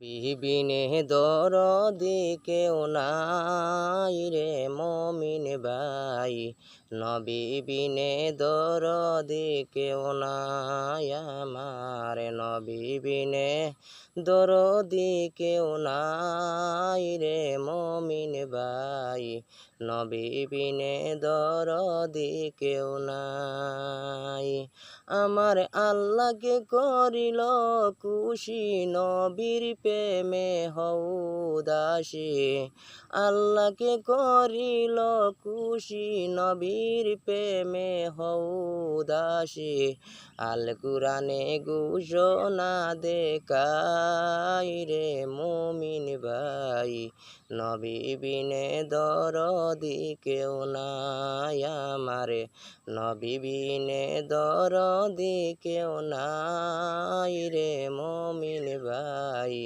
বিবিনে দরদি কেউ নাই রে মমিন ভাই, নবী বিনে দরদি কেউ নাই আমার, নবী বিনে দরদি কেউ নাই রে মমিন ভাই, নবী বিনে দরদি কেউ নাই। আমার আল্লাহকে করিল খুশি, নবীর প্রেমে হও দাসী। আল্লাহকে করিল খুশি, নবীর প্রেমে হও দাসী। আল কুরআনে ঘোষণা দেখাই রে মুমিন ভাই, নবী বিনে দরদি কেউ নাই আমারে, নবী বিনে দরদি কেউ নাই রে মুমিন ভাই।